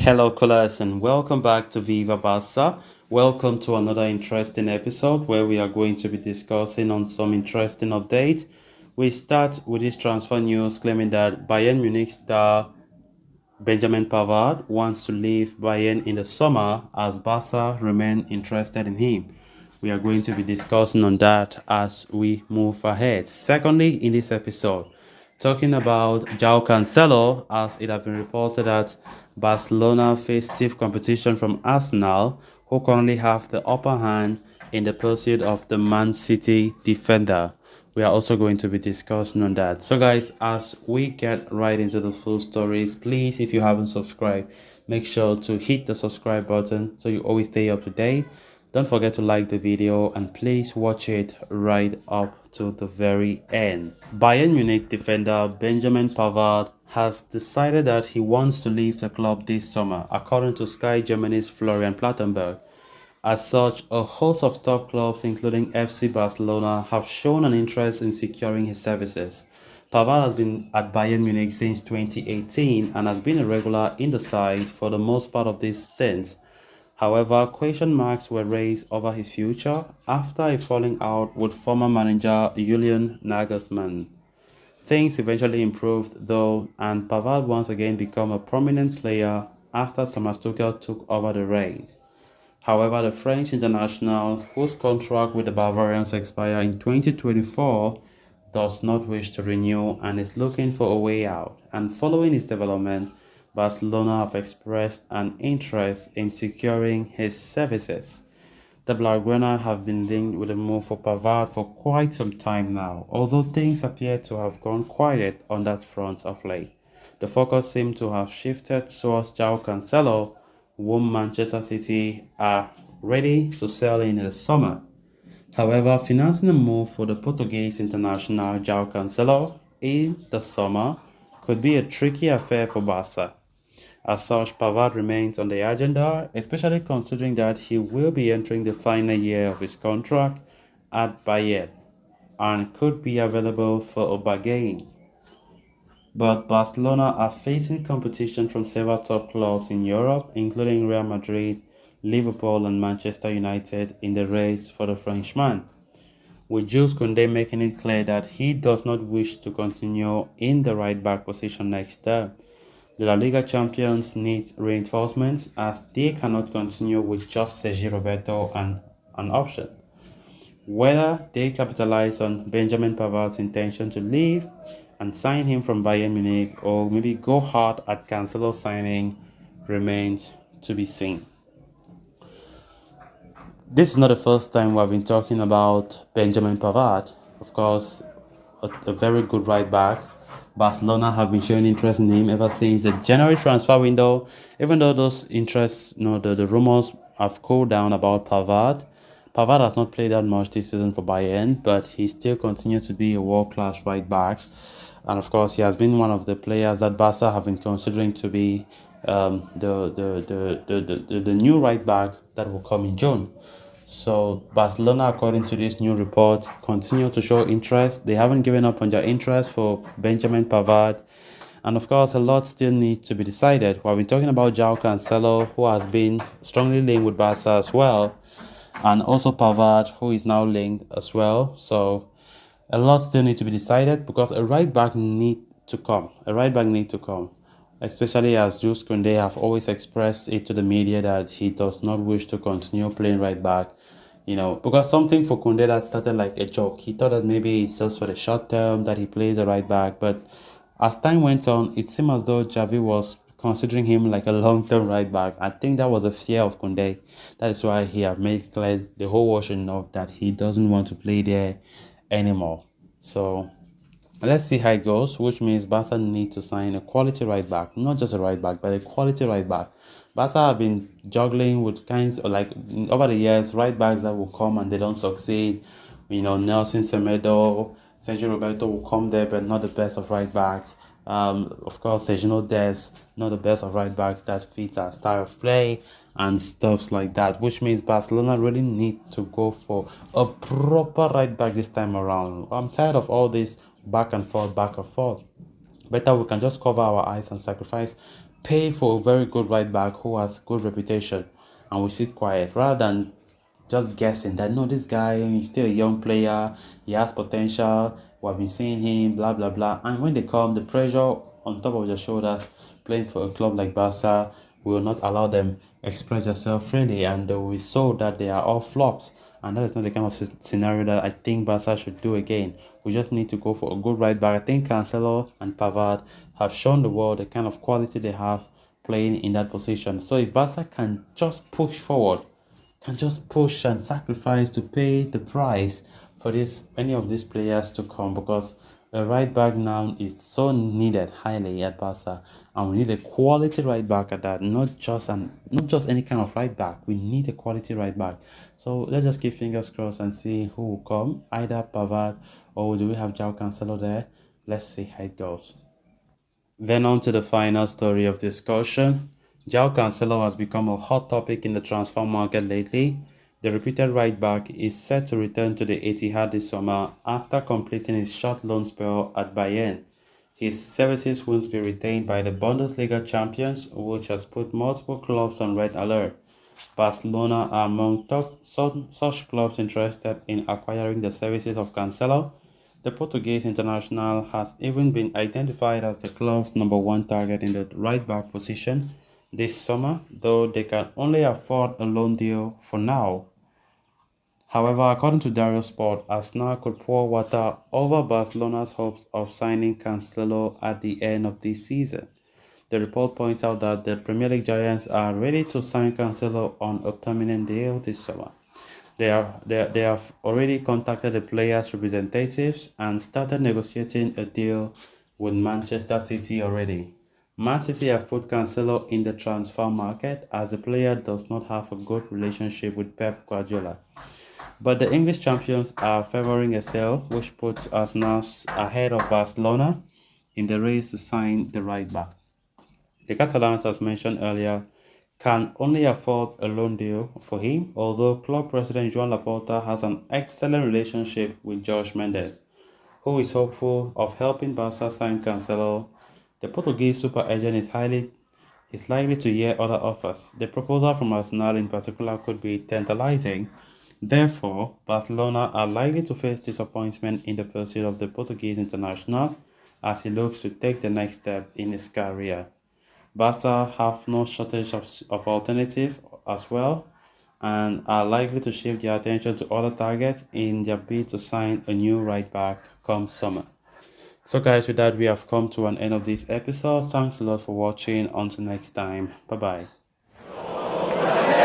Hello, callers, and welcome back to Viva Barca. Welcome to another interesting episode where we are going to be discussing on some interesting updates. We start with this transfer news claiming that Bayern Munich star Benjamin Pavard wants to leave Bayern in the summer as Barca remain interested in him. We are going to be discussing on that as we move ahead. Secondly, in this episode, talking about Joao Cancelo, as it has been reported that Barcelona face stiff competition from Arsenal, who currently have the upper hand in the pursuit of the Man City defender. We are also going to be discussing on that. So guys, as we get right into the full stories, please, if you haven't subscribed, make sure to hit the subscribe button so you always stay up to date. Don't forget to like the video and please watch it right up to the very end. Bayern Munich defender Benjamin Pavard has decided that he wants to leave the club this summer, according to Sky Germany's Florian Plattenberg. As such, a host of top clubs, including FC Barcelona, have shown an interest in securing his services. Pavard has been at Bayern Munich since 2018 and has been a regular in the side for the most part of this stint. However, question marks were raised over his future after a falling out with former manager Julian Nagelsmann. Things eventually improved though, and Pavard once again became a prominent player after Thomas Tuchel took over the reins. However, the French international, whose contract with the Bavarians expires in 2024, does not wish to renew and is looking for a way out. And following his development, Barcelona have expressed an interest in securing his services. The Blaugrana have been linked with a move for Pavard for quite some time now, although things appear to have gone quiet on that front of late. The focus seems to have shifted towards Joao Cancelo, whom Manchester City are ready to sell in the summer. However, financing a move for the Portuguese international Joao Cancelo in the summer could be a tricky affair for Barca. As such, Pavard remains on the agenda, especially considering that he will be entering the final year of his contract at Bayern and could be available for a bargain. But Barcelona are facing competition from several top clubs in Europe, including Real Madrid, Liverpool, and Manchester United in the race for the Frenchman, with Jules Koundé making it clear that he does not wish to continue in the right-back position next term. The La Liga champions need reinforcements as they cannot continue with just Sergi Roberto and an option. Whether they capitalize on Benjamin Pavard's intention to leave and sign him from Bayern Munich or maybe go hard at Cancelo signing remains to be seen. This is not the first time we've been talking about Benjamin Pavard. Of course, a very good right back. Barcelona have been showing interest in him ever since the January transfer window, even though those interests, the rumors have cooled down about Pavard. Pavard has not played that much this season for Bayern, but he still continues to be a world-class right back. And of course, he has been one of the players that Barca have been considering to be the new right back that will come in June. So Barcelona, according to this new report, continue to show interest. They haven't given up on their interest for Benjamin Pavard. And of course, a lot still needs to be decided. We've been talking about Joao Cancelo, who has been strongly linked with Barca as well. And also Pavard, who is now linked as well. So a lot still need to be decided because a right back need to come. A right back need to come. Especially as Jules Koundé have always expressed it to the media that he does not wish to continue playing right back. Because something for Koundé that started like a joke. He thought that maybe it's just for the short term that he plays the right back. But as time went on, it seemed as though Xavi was considering him like a long-term right back. I think that was a fear of Koundé. That is why he have made clear the whole world should know that he doesn't want to play there anymore. So let's see how it goes, which means Barca need to sign a quality right back, not just a right back, but a quality right back. Barca have been juggling with kinds of over the years, right backs that will come and they don't succeed. Nelson Semedo, Sergio Roberto will come there, but not the best of right backs. Of course, Sergio Des, not the best of right backs that fit our style of play and stuffs like that, which means Barcelona really need to go for a proper right back this time around. I'm tired of all this back and forth. Better we can just cover our eyes and sacrifice pay for a very good right back who has good reputation, and we sit quiet rather than just guessing that no, this guy is still a young player, he has potential, we have been seeing him, blah blah blah. And when they come, the pressure on top of their shoulders, playing for a club like Barca will not allow them express themselves freely, and they will show that they are all flops. And that is not the kind of scenario that I think Barca should do again. We just need to go for a good right back. I think Cancelo and Pavard have shown the world the kind of quality they have playing in that position. So if Barca can just push forward, can just push and sacrifice to pay the price for this any of these players to come, because a right back now is so needed highly at Barca, and we need a quality right back at that, not just any kind of right back. We need a quality right back. So let's just keep fingers crossed and see who will come, either Pavard or do we have Joao Cancelo there. Let's see how it goes. Then on to the final story of discussion. Joao Cancelo has become a hot topic in the transfer market lately. The reputed right back is set to return to the Etihad this summer after completing his short loan spell at Bayern. His services will be retained by the Bundesliga champions, which has put multiple clubs on red alert. Barcelona are among such clubs interested in acquiring the services of Cancelo. The Portuguese international has even been identified as the club's number one target in the right back position this summer, though they can only afford a loan deal for now. However, according to Dario Sport, Arsenal could pour water over Barcelona's hopes of signing Cancelo at the end of this season. The report points out that the Premier League giants are ready to sign Cancelo on a permanent deal this summer. They have already contacted the players' representatives and started negotiating a deal with Manchester City already. Man City have put Cancelo in the transfer market as the player does not have a good relationship with Pep Guardiola. But the English champions are favoring a sale, which puts Arsenal ahead of Barcelona in the race to sign the right back. The Catalans, as mentioned earlier, can only afford a loan deal for him, although club president Joan Laporta has an excellent relationship with Jorge Mendes, who is hopeful of helping Barca sign Cancelo. The Portuguese super agent is likely to hear other offers. The proposal from Arsenal in particular could be tantalizing. Therefore, Barcelona are likely to face disappointment in the pursuit of the Portuguese international as he looks to take the next step in his career. Barca have no shortage of alternative as well and are likely to shift their attention to other targets in their bid to sign a new right back come summer. So guys, with that we have come to an end of this episode. Thanks a lot for watching. Until next time. Bye bye.